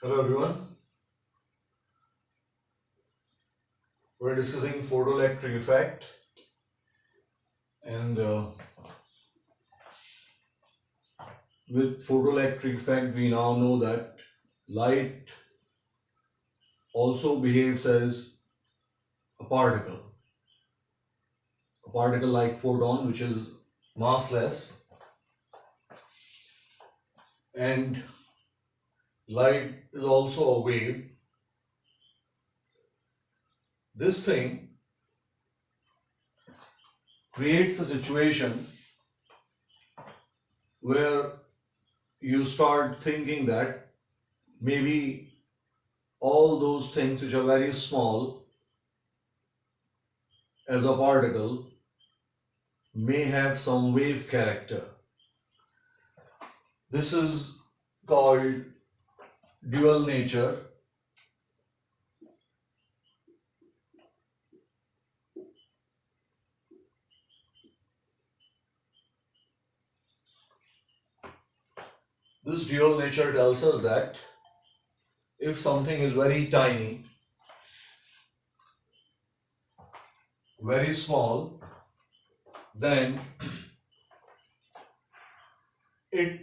Hello everyone, we're discussing photoelectric effect and with photoelectric effect we now know that light also behaves as a particle like photon which is massless, and light is also a wave. This thing creates a situation where you start thinking that maybe all those things which are very small as a particle may have some wave character. This is called dual nature. This dual nature tells us that if something is very tiny, very small, then it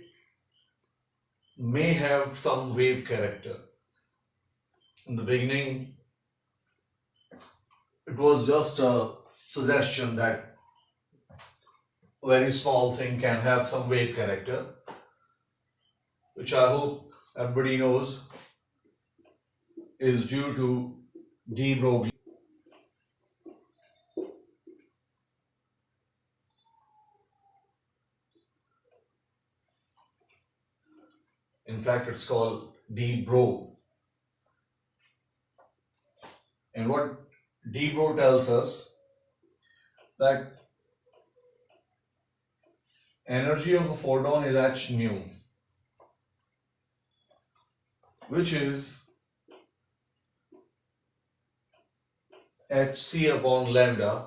may have some wave character. In the beginning, it was just a suggestion that a very small thing can have some wave character, which I hope everybody knows is due to Broglie. In fact, it's called Bro. And what Bro tells us that energy of a photon is h nu, which is hc upon lambda,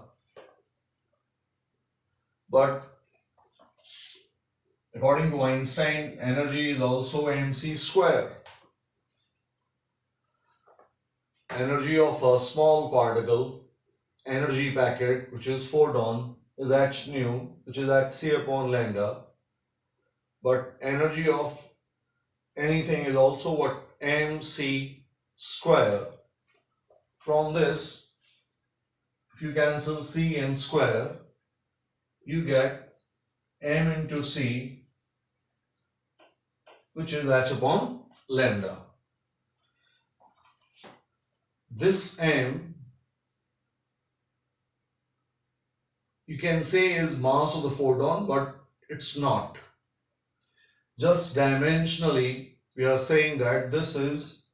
but according to Einstein, energy is also mc square. Energy of a small particle, energy packet, which is photon, is h nu, which is hc upon lambda, but energy of anything is also what? mc square. From this, if you cancel c and square, you get m into c, which is h upon lambda. This m, you can say, is mass of the photon, but it's not. Just dimensionally, we are saying that this is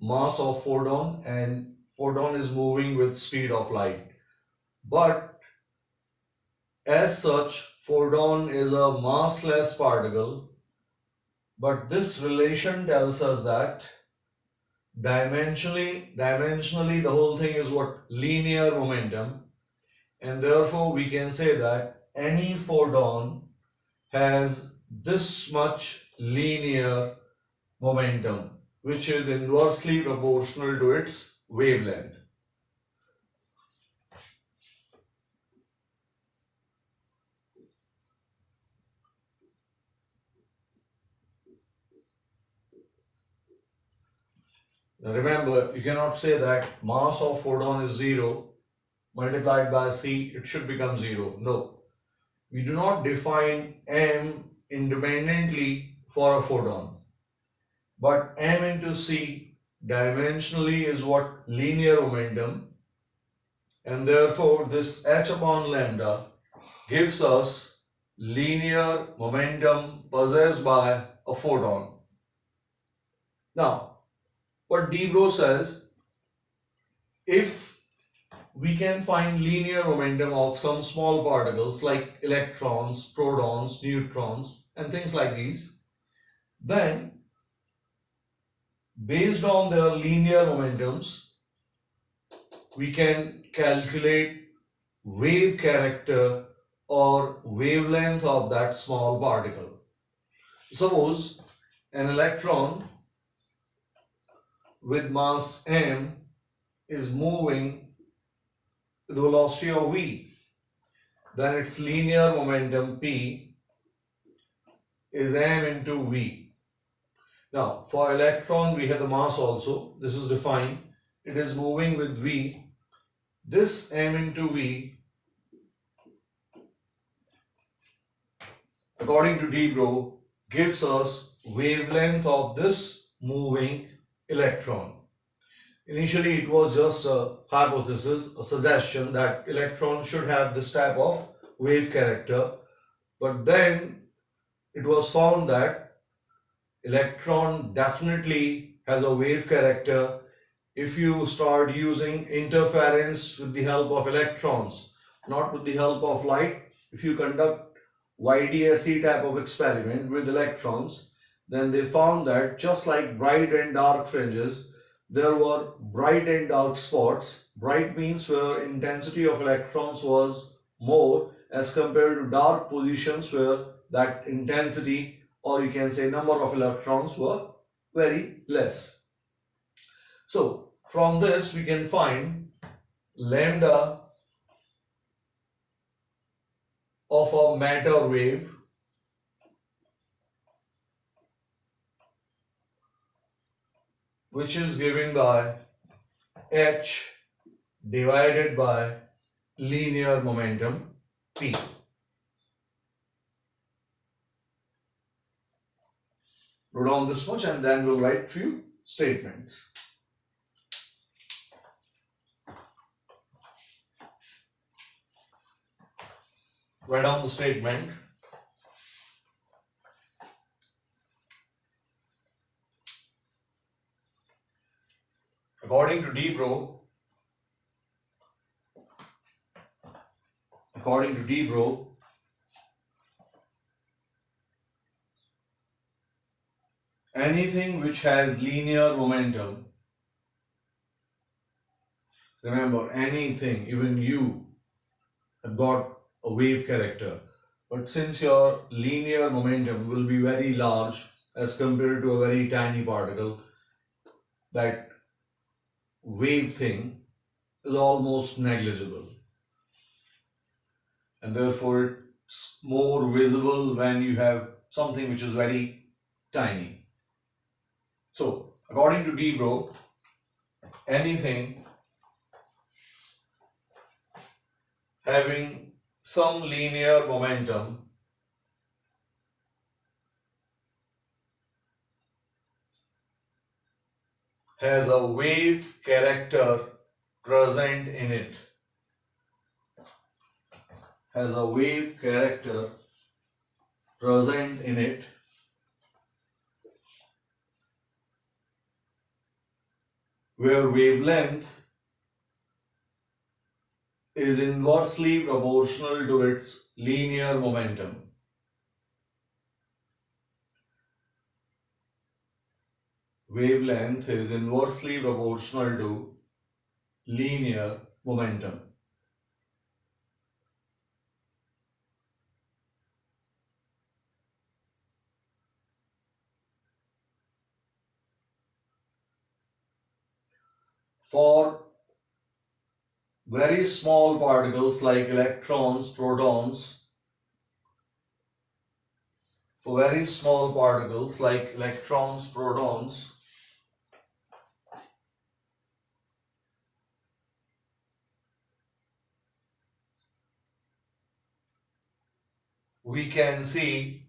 mass of photon and photon is moving with speed of light. But as such, photon is a massless particle, but this relation tells us that dimensionally the whole thing is what? Linear momentum, and therefore we can say that any photon has this much linear momentum, which is inversely proportional to its wavelength. Now remember, you cannot say that mass of photon is 0 multiplied by c, it should become 0. No, we do not define m independently for a photon, but m into c dimensionally is what? Linear momentum, and therefore this h upon lambda gives us linear momentum possessed by a photon. Now, what Bro says, if we can find linear momentum of some small particles like electrons, protons, neutrons, and things like these, then based on their linear momentums, we can calculate wave character or wavelength of that small particle. Suppose an electron with mass m is moving with the velocity of v, then its linear momentum p is m into v. Now, for electron, we have the mass also. This is defined. It is moving with v. This m into v, according to Broglie, gives us wavelength of this moving electron. Initially, it was just a hypothesis, a suggestion that electrons should have this type of wave character. But then it was found that electron definitely has a wave character if you start using interference with the help of electrons, not with the help of light. If you conduct YDSE type of experiment with electrons, then they found that just like bright and dark fringes, there were bright and dark spots. Bright means where intensity of electrons was more as compared to dark positions where that intensity, or you can say number of electrons, were very less. So from this we can find lambda of a matter wave which is given by h divided by linear momentum p. Wrote down this much and then we'll write few statements. Write down the statement. According to Broglie, anything which has linear momentum, remember anything, even you have got a wave character, but since your linear momentum will be very large as compared to a very tiny particle, that wave thing is almost negligible, and therefore it's more visible when you have something which is very tiny. So, according to Broglie, anything having some linear momentum has a wave character present in it. Has a wave character present in it where wavelength is inversely proportional to its linear momentum. Wavelength is inversely proportional to linear momentum. For very small particles like electrons, protons, for very small particles like electrons, protons, we can see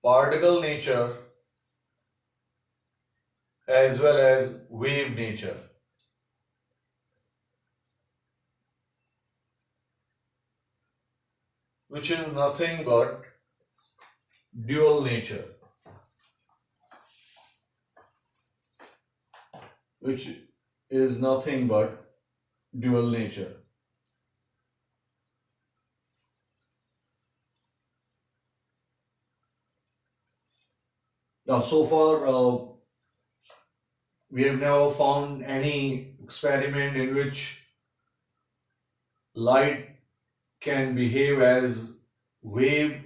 particle nature as well as wave nature. Which is nothing but dual nature. Which is nothing but dual nature. Now, so far, we have never found any experiment in which light can behave as wave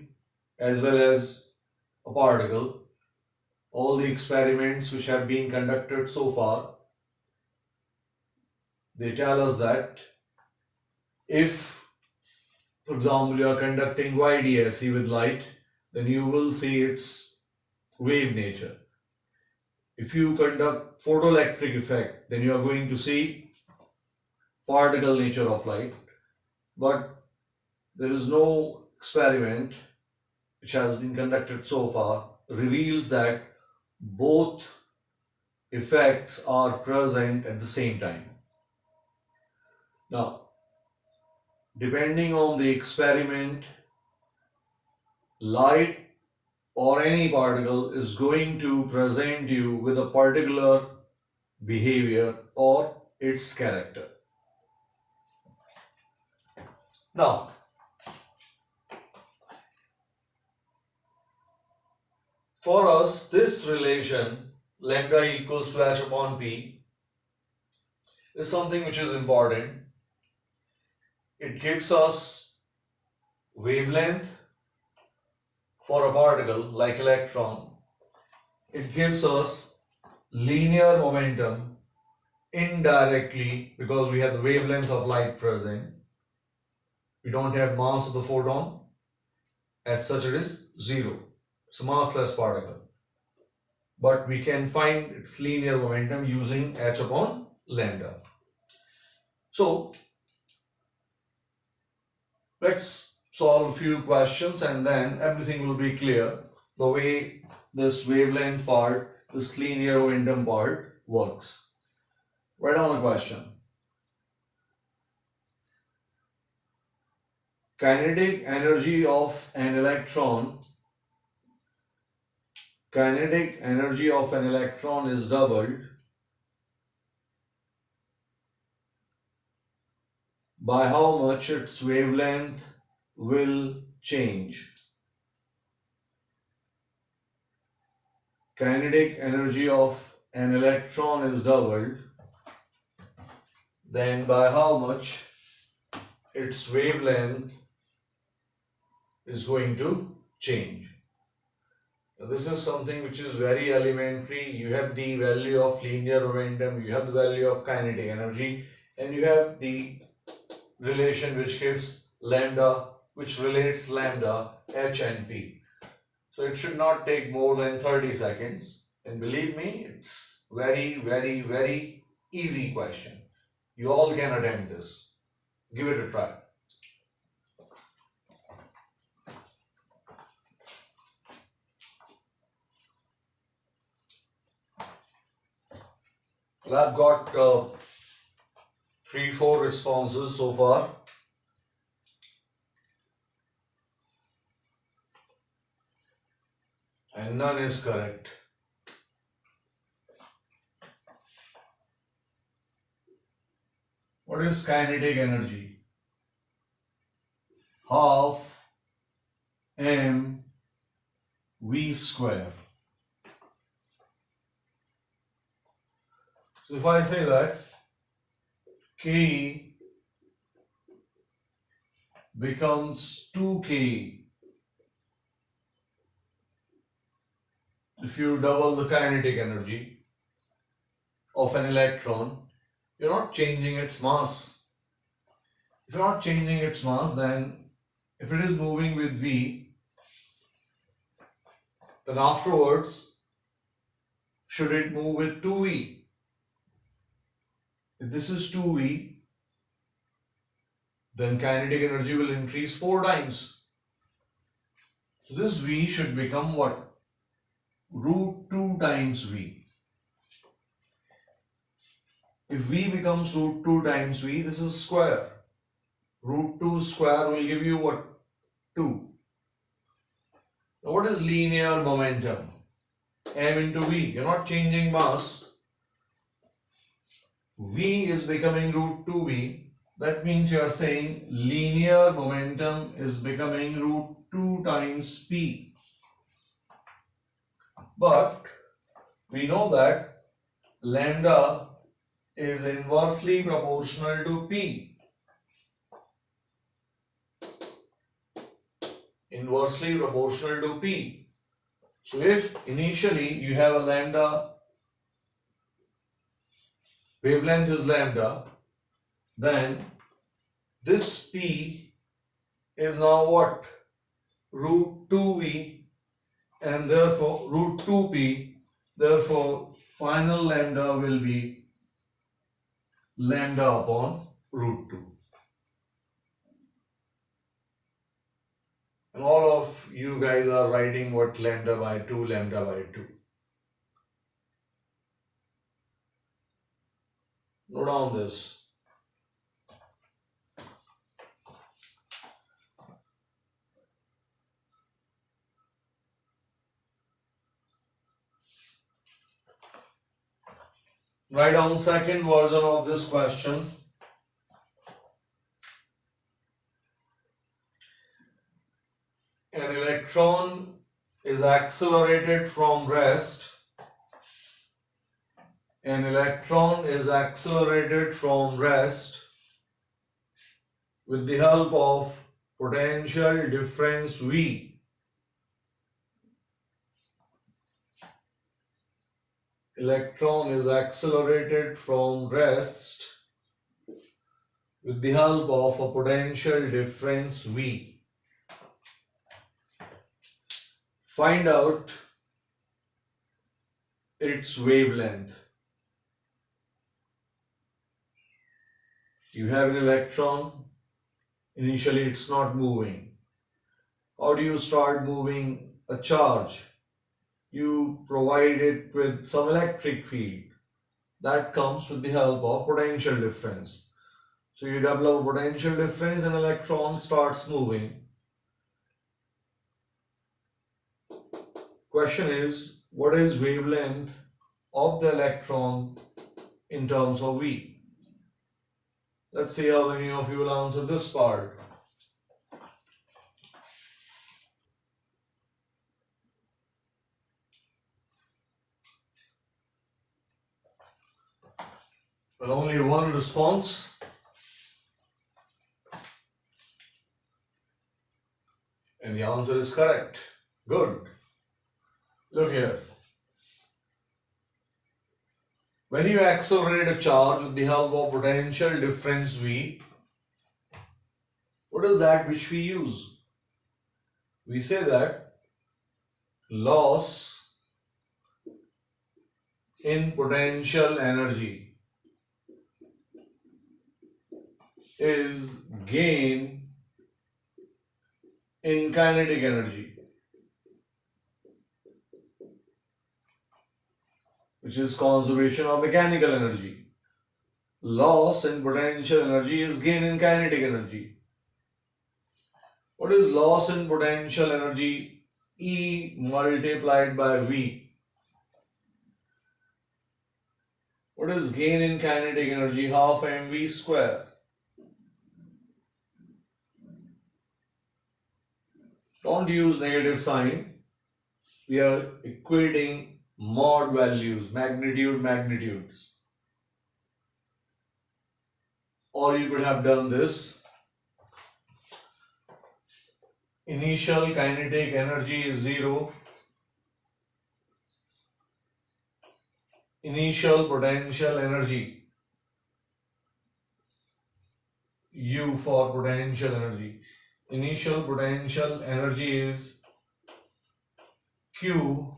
as well as a particle, all the experiments which have been conducted so far, they tell us that if, for example, you are conducting YDSE with light, then you will see its wave nature. If you conduct photoelectric effect, then you are going to see particle nature of light. But there is no experiment which has been conducted so far reveals that both effects are present at the same time. Now, depending on the experiment, light or any particle is going to present you with a particular behavior or its character. Now, for us, this relation lambda equals to h upon p is something which is important. It gives us wavelength for a particle like electron. It gives us linear momentum indirectly because we have the wavelength of light present. We don't have mass of the photon. As such, it is zero. It's a massless particle. But we can find its linear momentum using h upon lambda. So, let's solve a few questions and then everything will be clear the way this wavelength part, this linear momentum part works. Write down a question. Kinetic energy of an electron is doubled by how much its wavelength will change. Kinetic energy of an electron is doubled, then by how much its wavelength is going to change. Now, this is something which is very elementary. You have the value of linear momentum, you have the value of kinetic energy, and you have the relation which gives lambda, which relates lambda, h and p. So it should not take more than 30 seconds. And believe me, it's very, very, very easy question. You all can attempt this. Give it a try. Well, I've got 3-4 responses so far. And none is correct. What is kinetic energy? Half m v square. So if I say that K becomes 2K if you double the kinetic energy of an electron, you're not changing its mass. If you're not changing its mass, then if it is moving with V, then afterwards, should it move with 2V? If this is 2V, then kinetic energy will increase 4 times. So this V should become what? Root 2 times V. If V becomes root 2 times V, this is square. Root 2 square will give you what? 2. Now what is linear momentum? M into V. You're not changing mass. V is becoming root 2V. That means you are saying linear momentum is becoming root 2 times P. But we know that lambda is inversely proportional to P. Inversely proportional to P. So if initially you have a lambda, wavelength is lambda, then this P is now what? Root 2V, and therefore root 2P, therefore final lambda will be lambda upon root 2. And all of you guys are writing what lambda by 2, lambda by 2. Note down this. Write down second version of this question. An electron is accelerated from rest. An electron is accelerated from rest with the help of potential difference V. Electron is accelerated from rest with the help of a potential difference V. Find out its wavelength. You have an electron, initially it's not moving. How do you start moving a charge? You provide it with some electric field. That comes with the help of potential difference. So you develop a potential difference and electron starts moving. Question is, what is wavelength of the electron in terms of V? Let's see how many of you will answer this part. Well, only one response. And the answer is correct. Good. Look here. When you accelerate a charge with the help of potential difference V, what is that which we use? We say that loss in potential energy is gain in kinetic energy, which is conservation of mechanical energy. Loss in potential energy is gain in kinetic energy. What is loss in potential energy? E multiplied by V. What is gain in kinetic energy? Half mv square. Don't use negative sign. We are equating mod values, magnitudes. Or you could have done this. Initial kinetic energy is 0. Initial potential energy, U for potential energy. Initial potential energy is Q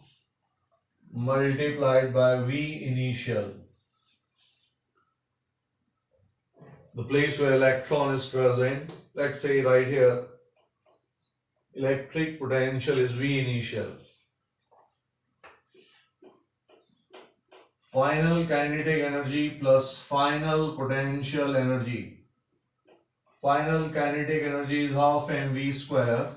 multiplied by V initial. The place where electron is present, let's say right here, electric potential is V initial. Final kinetic energy plus final potential energy. Final kinetic energy is half mv square.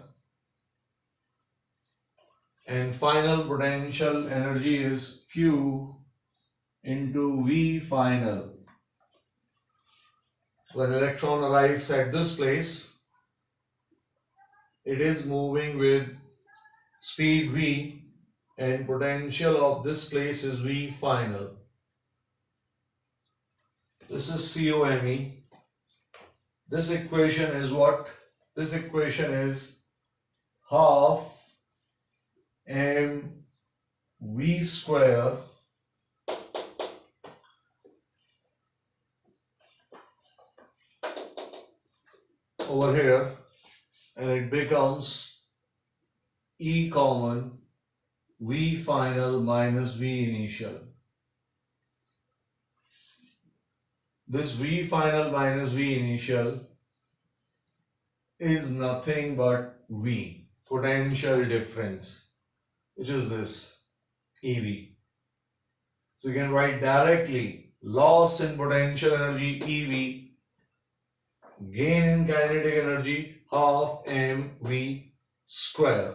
And final potential energy is Q into V final. When electron arrives at this place, it is moving with speed V and potential of this place is V final. This is COME. This equation is what? This equation is half mv V square over here, and it becomes E common V final minus V initial. This V final minus V initial is nothing but V, potential difference, which is this EV. So you can write directly loss in potential energy EV, gain in kinetic energy half mv square.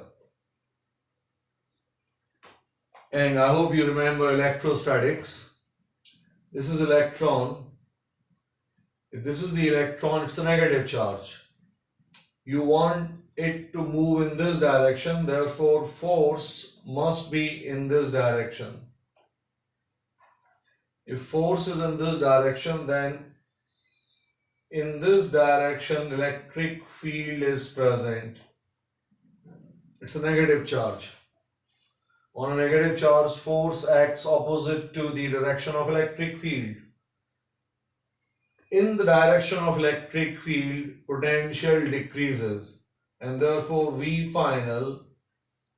And I hope you remember electrostatics. This is electron. If this is the electron, it's a negative charge. You want it to move in this direction, therefore force must be in this direction. If force is in this direction, then in this direction electric field is present. It's a negative charge. On a negative charge, force acts opposite to the direction of electric field. In the direction of electric field, potential decreases, and therefore V final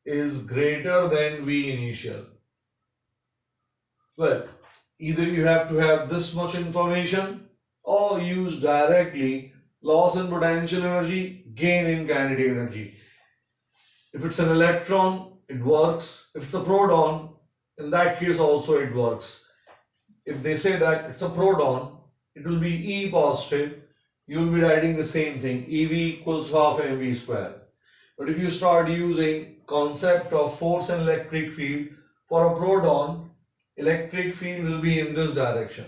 is greater than V initial. Well, either you have to have this much information or use directly loss in potential energy, gain in kinetic energy. If it's an electron, it works. If it's a proton, in that case also it works. If they say that it's a proton, it will be E positive. You will be writing the same thing, EV equals half mv square. But if you start using concept of force and electric field, for a proton, electric field will be in this direction.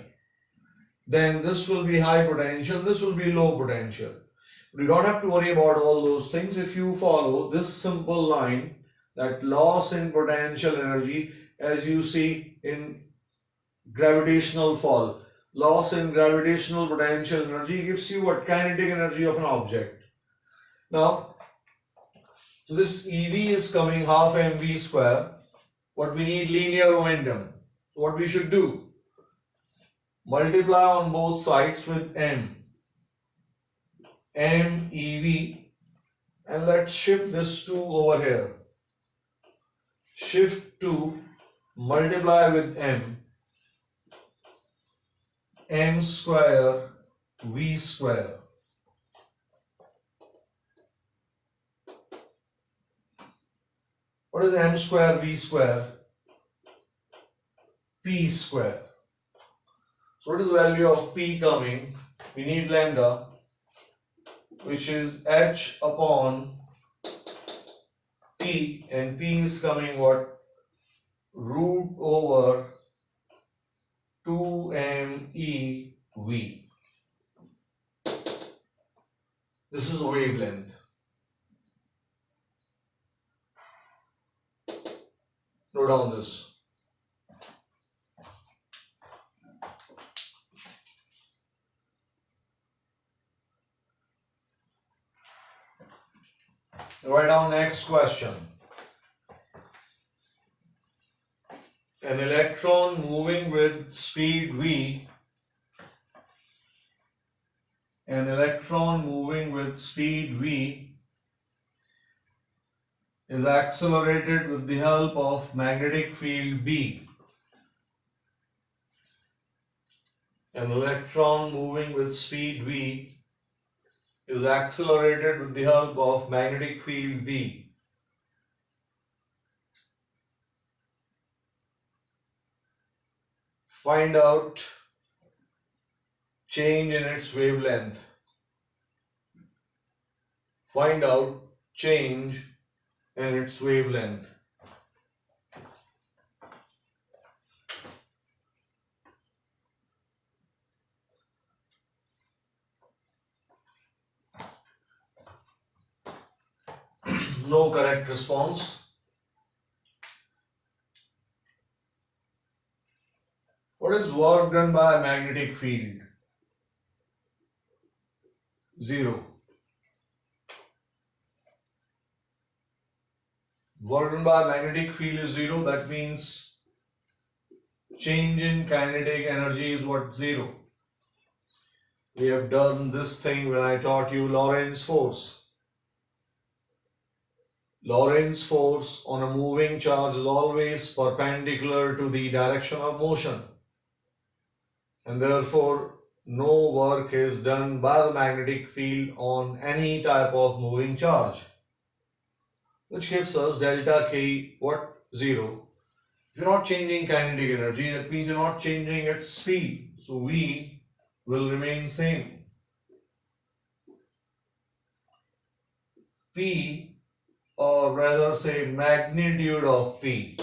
Then this will be high potential, this will be low potential. You don't have to worry about all those things if you follow this simple line, that loss in potential energy, as you see in gravitational fall. Loss in gravitational potential energy gives you what kinetic energy of an object. Now, so this EV is coming half mv square. What we need, linear momentum. What we should do? Multiply on both sides with m EV, and let's shift this 2 over here. Shift 2, multiply with m square v square. What is m square v square? P square. So what is the value of P coming? We need lambda, which is h upon P, and P is coming what? Root over 2meV. This is wavelength. Note down this. Write down next question. An electron moving with speed v, an electron moving with speed v is accelerated with the help of magnetic field B. An electron moving with speed v is accelerated with the help of magnetic field B. Find out change in its wavelength. Find out change in its wavelength. No correct response. What is work done by a magnetic field? 0. Work done by magnetic field is zero. That means change in kinetic energy is what? Zero. We have done this thing when I taught you Lorentz force. Lorentz force on a moving charge is always perpendicular to the direction of motion, and therefore no work is done by the magnetic field on any type of moving charge, which gives us delta K what? Zero. If you're not changing kinetic energy, that means you're not changing its speed. So V will remain same. P, or rather say magnitude of P.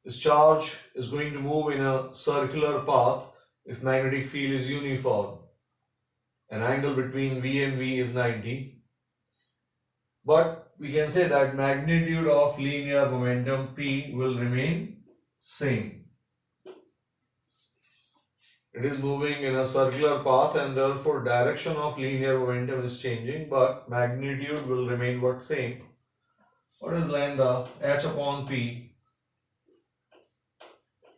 This charge is going to move in a circular path if magnetic field is uniform. An angle between V and V is 90. But we can say that magnitude of linear momentum P will remain same. It is moving in a circular path and therefore direction of linear momentum is changing, but magnitude will remain what? Same. What is lambda? H upon P.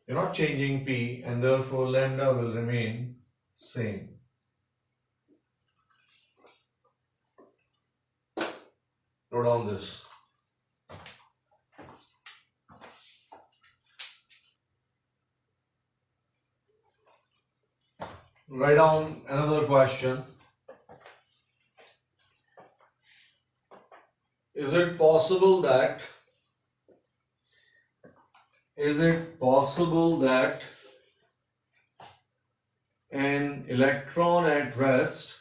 You're not changing P and therefore lambda will remain same. Note down this. Write down another question. Is it possible that an electron at rest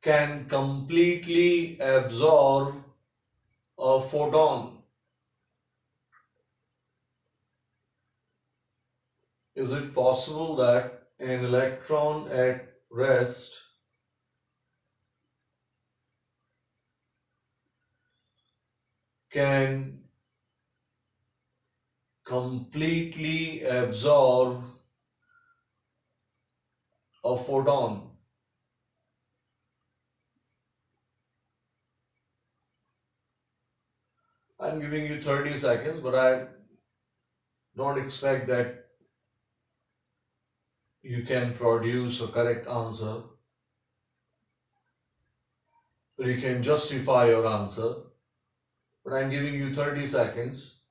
can completely absorb a photon? Is it possible that an electron at rest can completely absorb a photon? I'm giving you 30 seconds, but I don't expect that you can produce a correct answer or you can justify your answer. But I'm giving you 30 seconds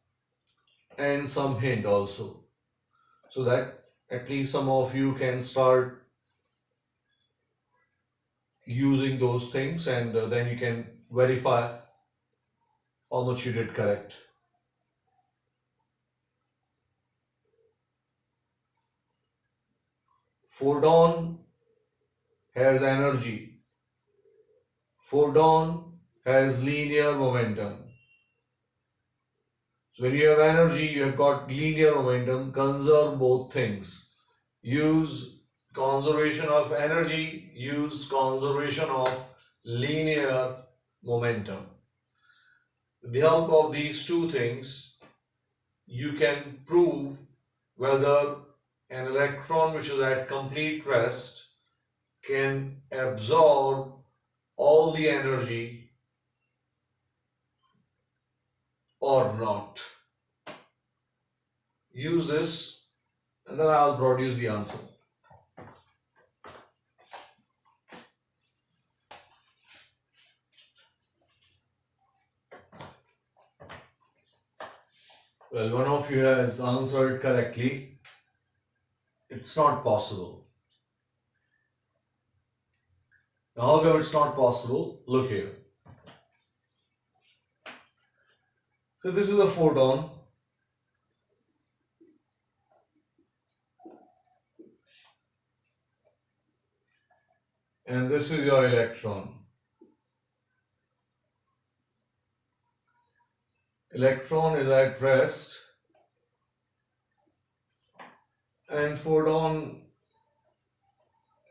and some hint also, so that at least some of you can start using those things, and then you can verify how much you did correct. Photon has energy. Photon has linear momentum. So when you have energy, you have got linear momentum. Conserve both things. Use conservation of energy, use conservation of linear momentum. With the help of these two things, you can prove whether an electron which is at complete rest can absorb all the energy or not. Use this and then I'll produce the answer. Well, one of you has answered correctly. It's not possible. Now, how come it's not possible? Look here. So this is a photon. And this is your electron. Electron is at rest and photon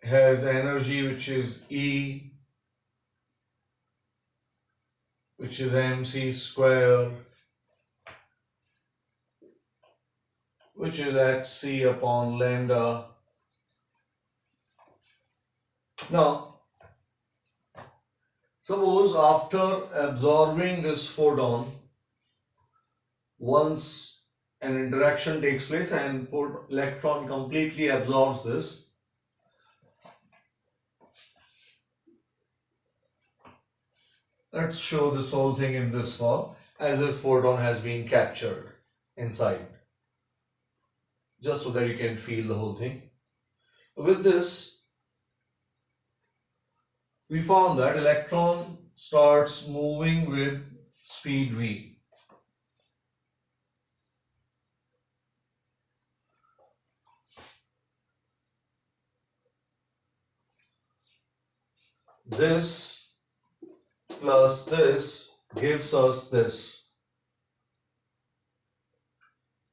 has energy which is E, which is mc square which is hc upon lambda. Now, suppose after absorbing this photon, once an interaction takes place and electron completely absorbs this, let's show this whole thing in this form as if photon has been captured inside, just so that you can feel the whole thing. With this, we found that electron starts moving with speed v. This plus this gives us this.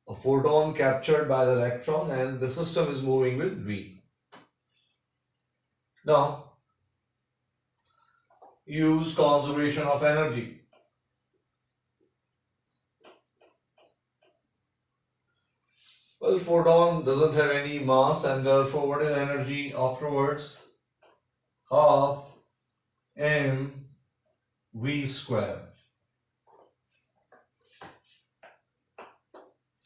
A photon captured by the electron and the system is moving with v. Now, use conservation of energy. Well, photon doesn't have any mass and therefore what is energy afterwards? Half mv square.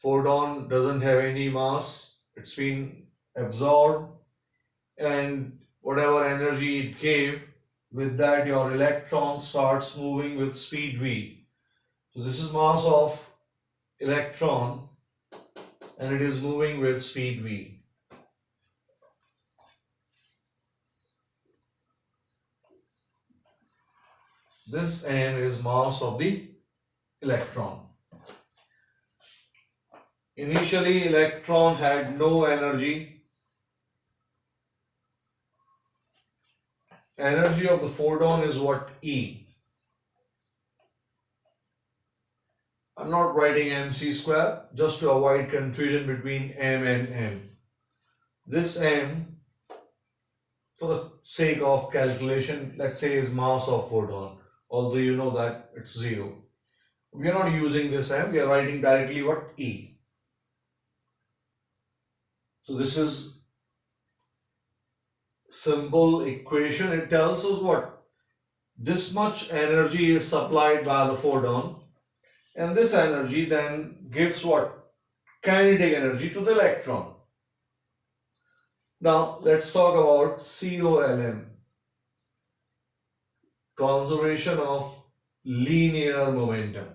Photon doesn't have any mass, it's been absorbed, and whatever energy it gave, with that your electron starts moving with speed v. So this is mass of electron and it is moving with speed v. This m is mass of the electron. Initially, electron had no energy. Energy of the photon is what? E. I'm not writing mc square just to avoid confusion between m and m. This m, for the sake of calculation, let's say is mass of photon, although you know that it's 0. We are not using this m, we are writing directly what? E. So this is simple equation. It tells us what? This much energy is supplied by the photon and this energy then gives what? Kinetic energy to the electron. Now let's talk about COLM. Conservation of linear momentum.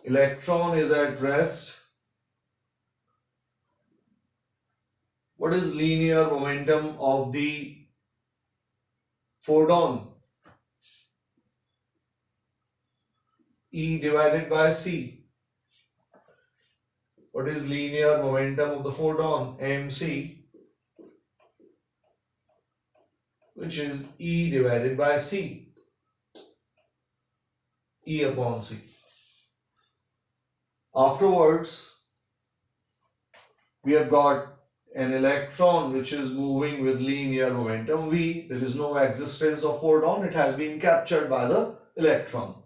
Electron is at rest. What is linear momentum of the photon? E divided by C. What is linear momentum of the photon? mc, which is E divided by C. E upon C. Afterwards, we have got an electron which is moving with linear momentum v. There is no existence of photon, it has been captured by the electron.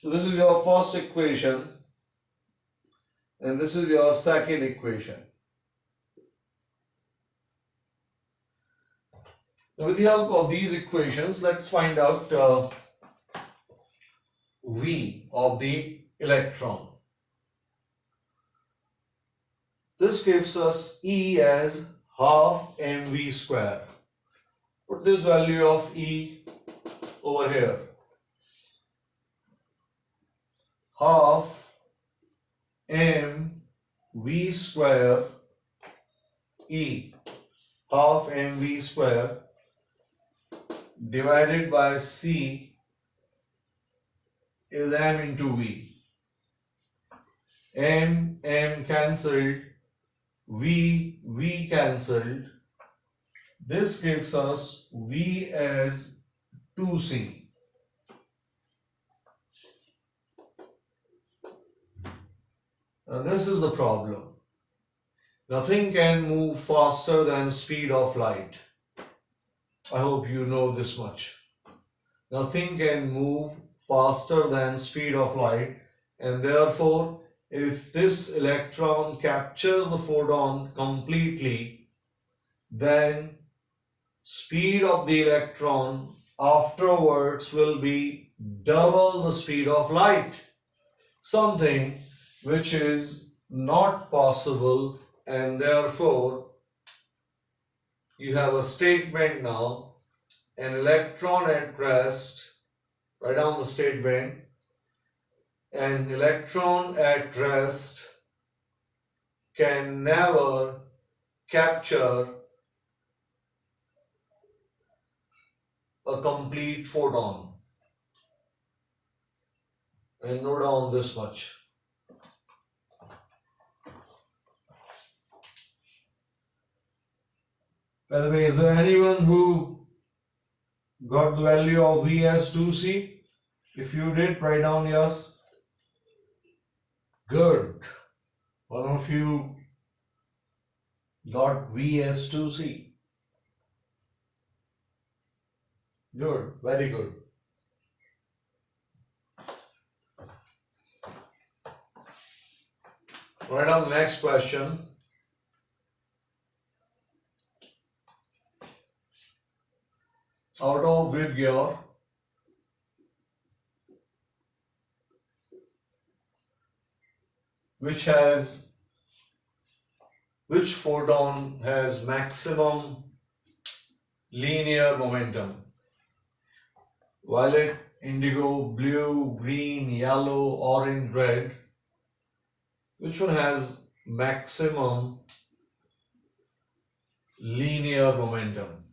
So this is your first equation and this is your second equation. Now with the help of these equations, let's find out v of the electron. This gives us E as half mv square. Put this value of E over here. Half mv square E. Half mv square divided by C is m into v. M cancelled. V cancelled. This gives us V as 2C. Now this is the problem. Nothing can move faster than speed of light. I hope you know this much. Nothing can move faster than speed of light, and therefore if this electron captures the photon completely, then speed of the electron afterwards will be double the speed of light, something which is not possible, and therefore you have a statement now: an electron at rest, write down the statement, an electron at rest can never capture a complete photon. And note down this much. By the way, is there anyone who got the value of V as 2C? If you did, write down yes. Good. One of you got V as 2C. Good. Very good. Write down the next question. Out of Broglie, which photon has maximum linear momentum? Violet, indigo, blue, green, yellow, orange, red. Which one has maximum linear momentum?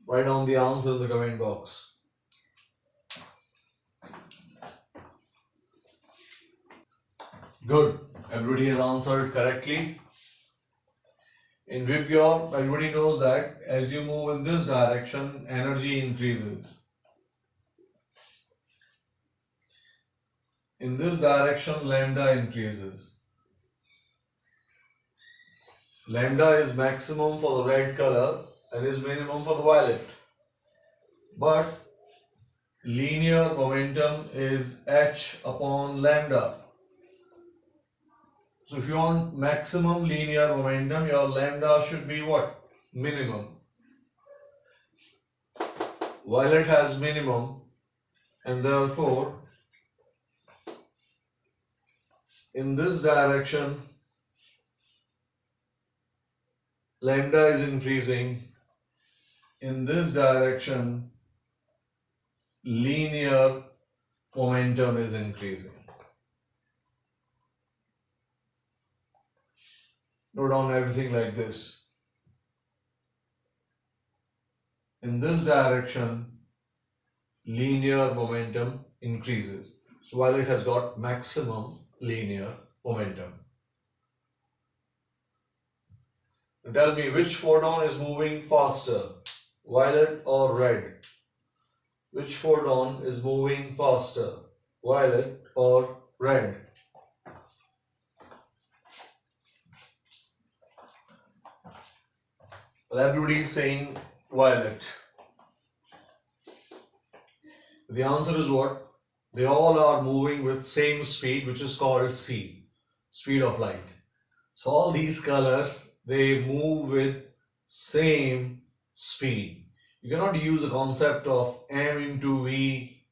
Write down the answer in the comment box. Good. Everybody has answered correctly. In Broglie, everybody knows that as you move in this direction, energy increases. In this direction, lambda increases. Lambda is maximum for the red color and is minimum for the violet. But linear momentum is h upon lambda. So if you want maximum linear momentum, your lambda should be what? Minimum. Violet has minimum, and therefore in this direction lambda is increasing. In this direction linear momentum is increasing. Note down everything like this. In this direction linear momentum increases. So violet has got maximum linear momentum. Now tell me, which photon is moving faster, violet or red? Which photon is moving faster, violet or red? Well, everybody is saying violet. The answer is what? They all are moving with same speed, which is called c, speed of light. So all these colors, they move with same speed. You cannot use the concept of m into v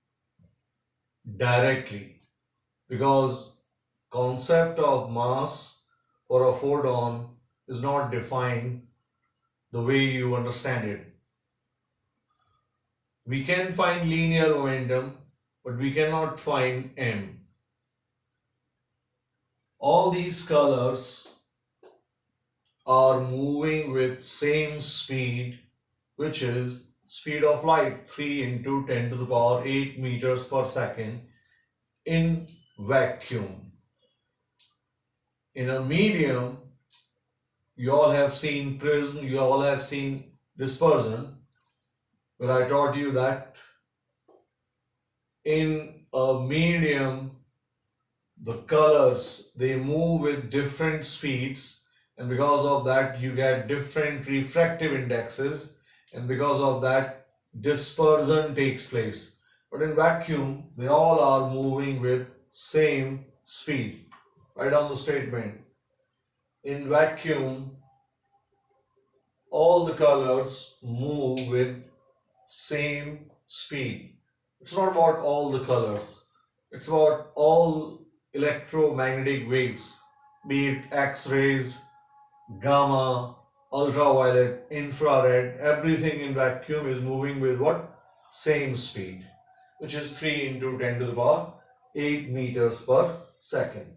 directly, because concept of mass for a photon is not defined the way you understand it. We can find linear momentum, but we cannot find m. All these colors are moving with same speed, which is speed of light, 3 into 10 to the power 8 meters per second in vacuum. In a medium, you all have seen prism, you all have seen dispersion, but I taught you that in a medium, the colors, they move with different speeds, and because of that you get different refractive indexes, and because of that dispersion takes place. But in vacuum, they all are moving with same speed. Write down the statement. In vacuum, all the colors move with same speed. It's not about all the colors. It's about all electromagnetic waves, be it X-rays, gamma, ultraviolet, infrared, everything in vacuum is moving with what? Same speed, which is 3 into 10 to the power 8 meters per second.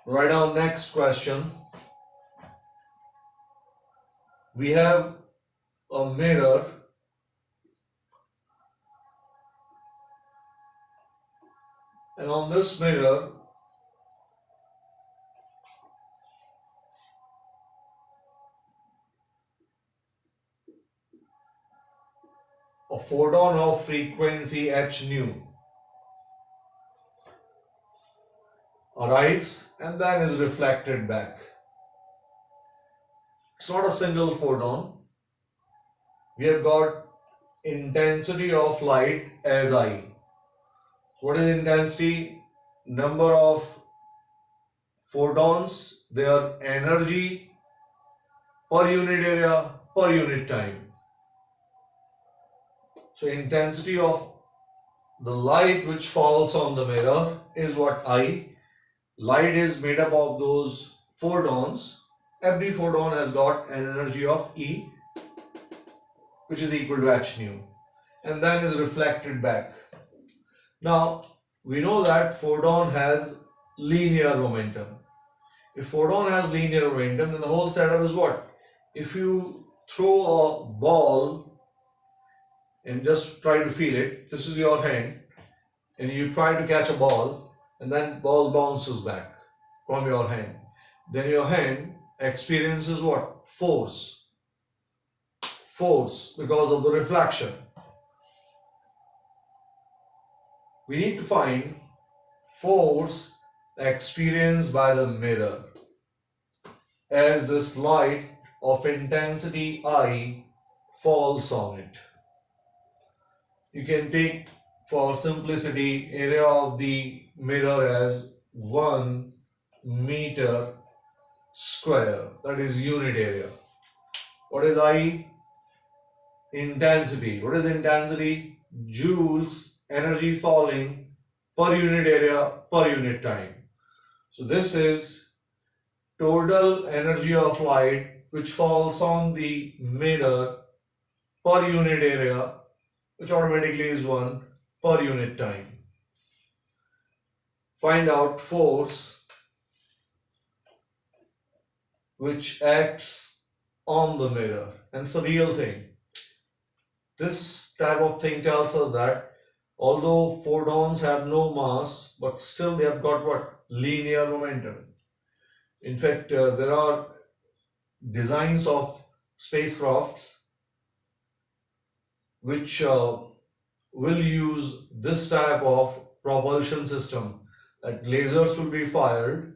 Write down next question. We have a mirror and on this mirror a photon of frequency h nu arrives and then is reflected back. It's not a single photon. We have got intensity of light as I. What is intensity? Number of photons, their energy per unit area per unit time. So intensity of the light which falls on the mirror is what I. Light is made up of those photons. Every photon has got an energy of E, which is equal to h nu, and then is reflected back. Now we know that photon has linear momentum. If photon has linear momentum, then the whole setup is what? If you throw a ball and just try to feel it, this is your hand, and you try to catch a ball, and then ball bounces back from your hand. Then your hand experiences what? Force. Force because of the reflection. We need to find force experienced by the mirror as this light of intensity I falls on it. You can take, for simplicity, area of the mirror as 1 meter square, that is unit area. What is I? Intensity. What is intensity? Joules, energy falling per unit area per unit time. So this is total energy of light which falls on the mirror per unit area, which automatically is 1 per unit time. Find out force which acts on the mirror, and it's a real thing. This type of thing tells us that although photons have no mass, but still they have got what? Linear momentum. In fact, there are designs of spacecrafts which will use this type of propulsion system, that lasers will be fired,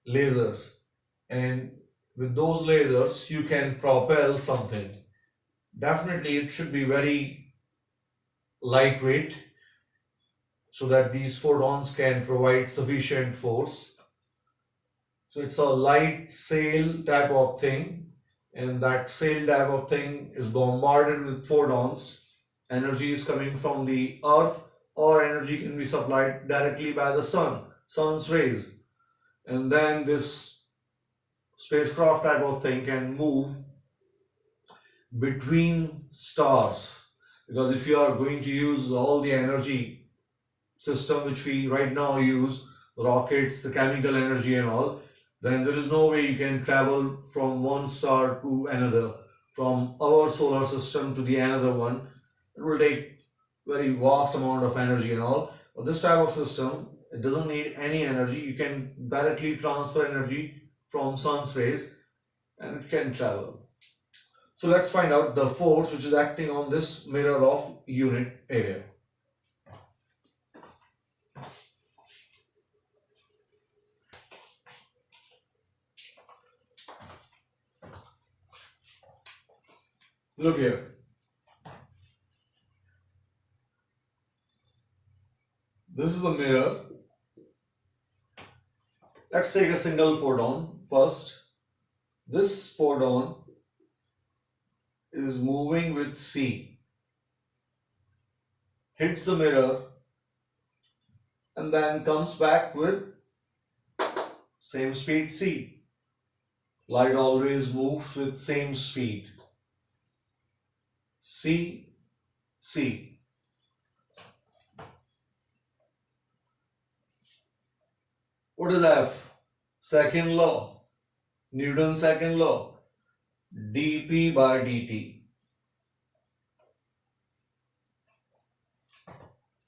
lasers, and with those lasers you can propel something. Definitely it should be very lightweight so that these photons can provide sufficient force. So it's a light sail type of thing, and that sail type of thing is bombarded with photons. Energy is coming from the earth, or energy can be supplied directly by the sun's rays, and then this spacecraft type of thing can move between stars, because if you are going to use all the energy system which we right now use, the rockets, the chemical energy and all, then there is no way you can travel from one star to another, from our solar system to the another one. It will take very vast amount of energy and all. But this type of system, it doesn't need any energy. You can directly transfer energy from sun's rays and it can travel. So let's find out the force which is acting on this mirror of unit area. Look here. This is the mirror. Let's take a single photon first. This photon is moving with c, hits the mirror, and then comes back with same speed c. Light always moves with same speed. C, C. What is F? Second law. Newton's second law. dP by dt.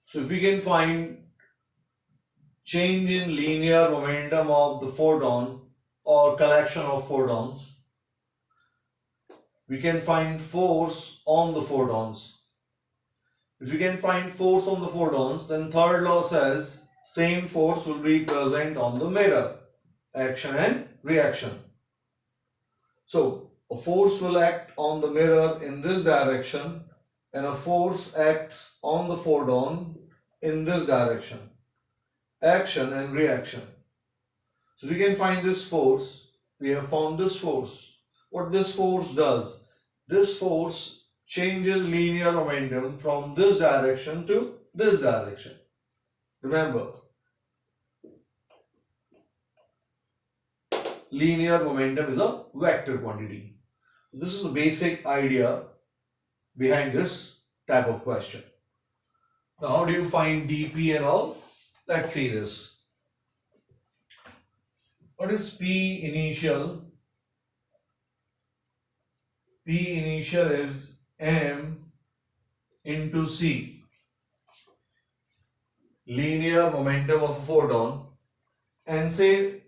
So if we can find change in linear momentum of the photon or collection of photons, we can find force on the photons. If we can find force on the photons, then third law says same force will be present on the mirror. Action and reaction. So a force will act on the mirror in this direction and a force acts on the photon in this direction. Action and reaction. So we can find this force. We have found this force. What this force does? This force changes linear momentum from this direction to this direction. Remember, linear momentum is a vector quantity. This is the basic idea behind this type of question. Now, how do you find dP and all? Let's see this. What is P initial? P initial is M into C. Linear momentum of a photon, and say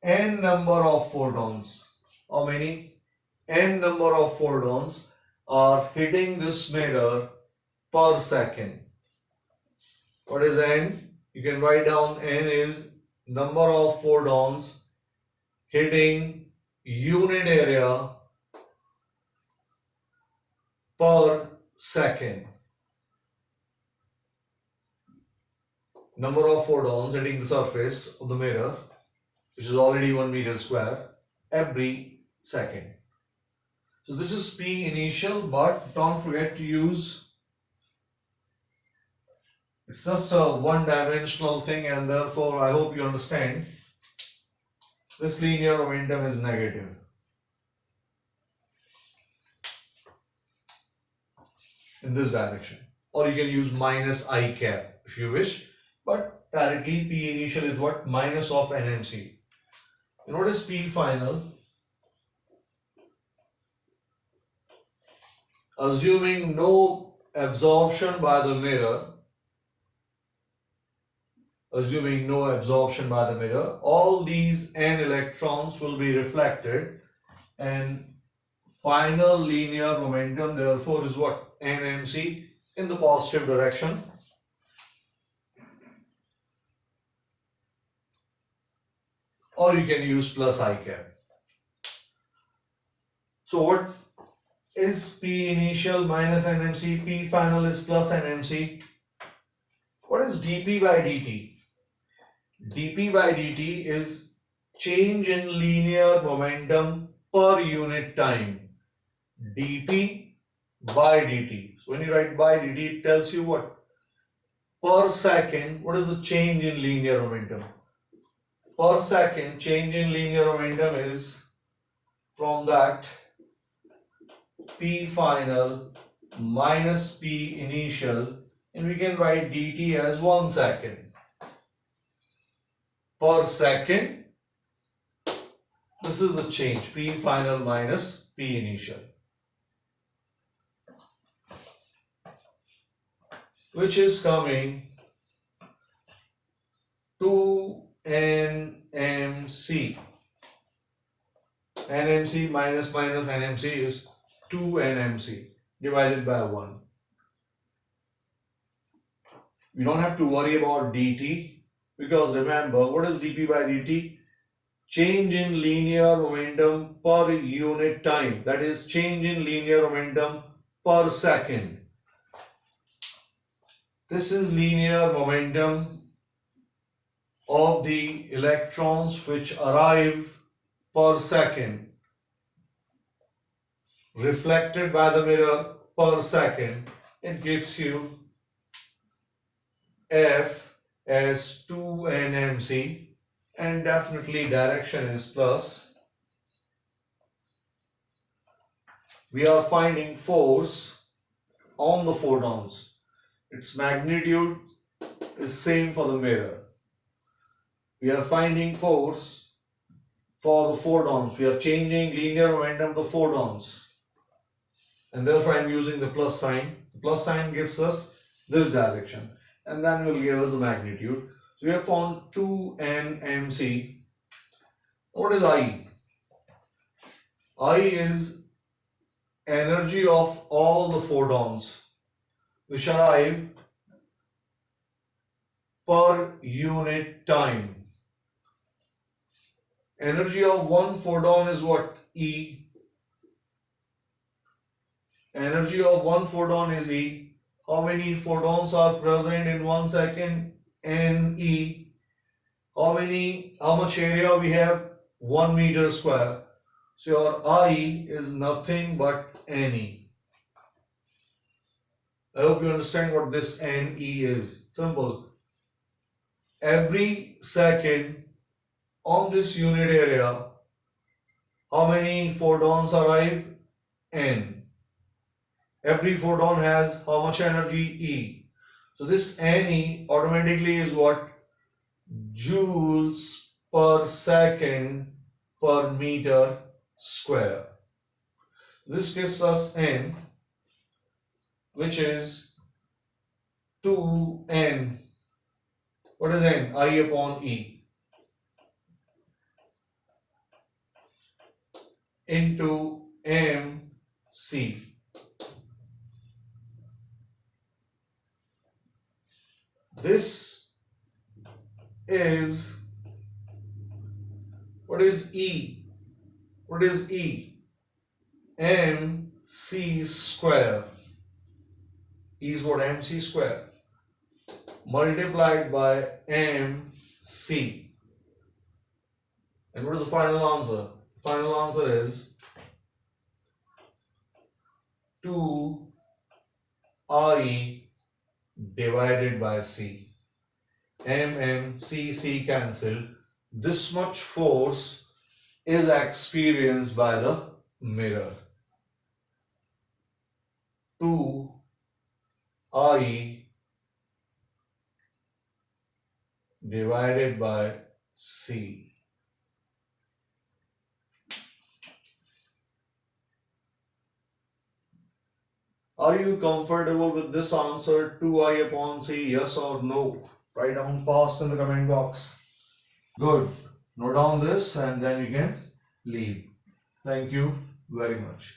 n number of photons. How many? N number of photons are hitting this mirror per second. What is n? You can write down n is number of photons hitting unit area per second. Number of photons hitting the surface of the mirror, which is already 1 meter square, every second. So this is P initial, but don't forget to use, it's just a one-dimensional thing, and therefore I hope you understand this linear momentum is negative. In this direction. Or you can use minus I cap if you wish, but directly P initial is what? Minus of NMC. And what is P final? Assuming no absorption by the mirror, all these n electrons will be reflected, and final linear momentum therefore is what? NMC in the positive direction. Or you can use plus I cap. So what is P initial minus NMC? P final is plus NMC. What is dP by dt? dP by dt is change in linear momentum per unit time. dP by dt. So when you write by dt, it tells you what? Per second, what is the change in linear momentum? Per second, change in linear momentum is from that P final minus P initial, and we can write dt as 1 second. Per second, this is the change, P final minus P initial, which is coming 2 NMC. NMC minus NMC is 2 NMC divided by 1. We don't have to worry about dt, because remember, what is dP by dt? change in linear momentum per unit time. That is change in linear momentum per second. This is linear momentum of the electrons which arrive per second, reflected by the mirror per second. It gives you F as 2nmc, and definitely direction is plus. We are finding force on the photons. Its magnitude is same for the mirror. We are finding force for the photons. We are changing linear momentum of the photons, and therefore I am using the plus sign. The plus sign gives us this direction, and then will give us the magnitude. So we have found 2nmc. What is I? I is energy of all the photons which arrive per unit time. Energy of one photon is what? E. Energy of one photon is E. How many photons are present in 1 second? Ne. How much area we have? 1 meter square. So your I is nothing but Ne. I hope you understand what this Ne is. Simple. Every second on this unit area, how many photons arrive? N. Every photon has how much energy? E. So this Ne automatically is what? Joules per second per meter square. This gives us N, which is 2N. What is N? I upon E into mc. This is, what is E? What is E? mc square. E is what? mc square multiplied by mc. And what is the final answer? The final answer is 2I divided by C. C cancel. This much force is experienced by the mirror. 2I divided by C. Are you comfortable with this answer, 2I upon C? Yes or no? Write down fast in the comment box. Good. Note down this and then you can leave. Thank you very much.